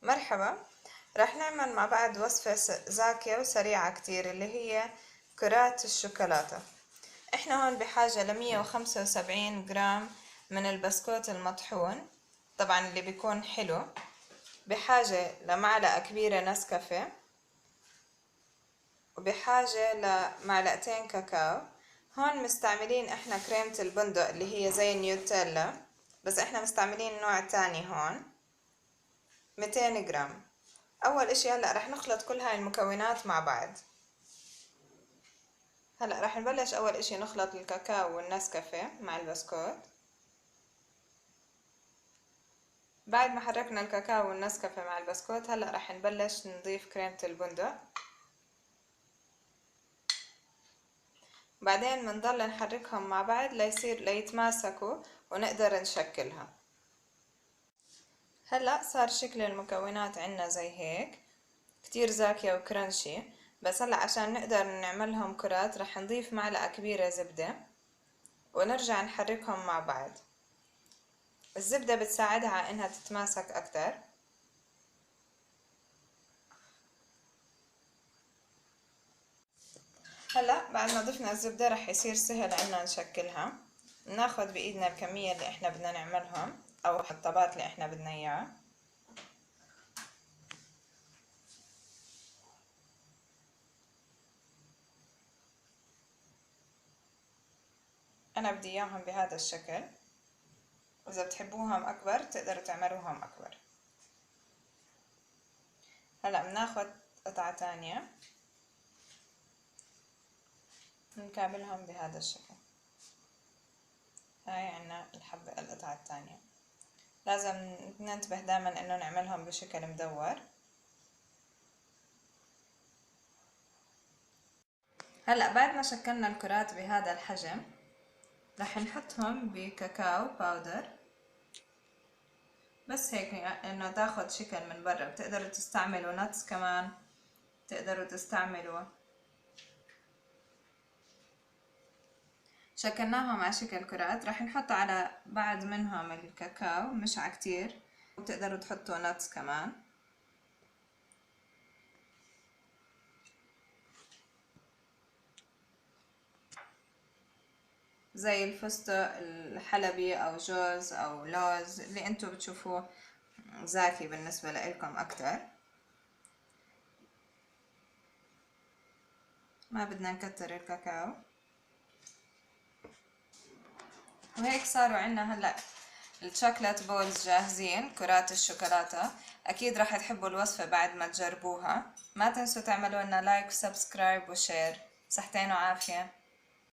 مرحبا. رح نعمل مع بعض وصفة زاكية وسريعة كتير اللي هي كرات الشوكولاتة. احنا هون بحاجة ل175 جرام من البسكوت المطحون، طبعا اللي بيكون حلو. بحاجة لمعلقة كبيرة نسكافيه، وبحاجة لمعلقتين كاكاو. هون مستعملين احنا كريمة البندق اللي هي زي النيوتيلا، بس احنا مستعملين نوع تاني هون. 200 جرام. اول اشي هلأ رح نخلط كل هاي المكونات مع بعض. هلأ رح نبلش اول اشي نخلط الكاكاو والنسكافيه مع البسكوت. بعد ما حركنا الكاكاو والنسكافيه مع البسكوت، هلأ رح نبلش نضيف كريمة البندق. بعدين بنضل نحركهم مع بعض ليتماسكوا ونقدر نشكلها. هلأ صار شكل المكونات عنا زي هيك، كتير زاكية وكرنشي. بس هلأ عشان نقدر نعملهم كرات رح نضيف معلقة كبيرة زبدة ونرجع نحركهم مع بعض. الزبدة بتساعدها على انها تتماسك اكتر. هلا بعد ما ضفنا الزبدة رح يصير سهل عنا نشكلها. ناخد بايدنا الكمية اللي احنا بدنا نعملهم او الحطبات اللي احنا بدنا اياها. انا بدي اياهم بهذا الشكل، واذا بتحبوهم اكبر تقدروا تعملوهم اكبر. هلا بناخد قطعة تانية نكابلهم بهذا الشكل. هاي عنا القطعة التانية. لازم ننتبه دائما انه نعملهم بشكل مدور. هلا بعد ما شكلنا الكرات بهذا الحجم رح نحطهم بكاكاو باودر، بس هيك انه تاخد شكل من برا. بتقدروا تستعملوا نتس كمان، تقدروا تستعملوا. شكلناهم على شكل كرات. رح نحط على بعض منهم الكاكاو، مش على كتير، وبتقدروا تحطوا نتس كمان. زي الفستق الحلبي او جوز او لوز اللي انتو بتشوفوه زاكي بالنسبة لإلكم اكتر. ما بدنا نكتر الكاكاو. وهيك صاروا عنا هلأ الشوكولات بولز جاهزين، كرات الشوكولاتة. اكيد راح تحبوا الوصفة بعد ما تجربوها. ما تنسوا تعملوا لنا لايك وسبسكرايب وشير. صحتين وعافية.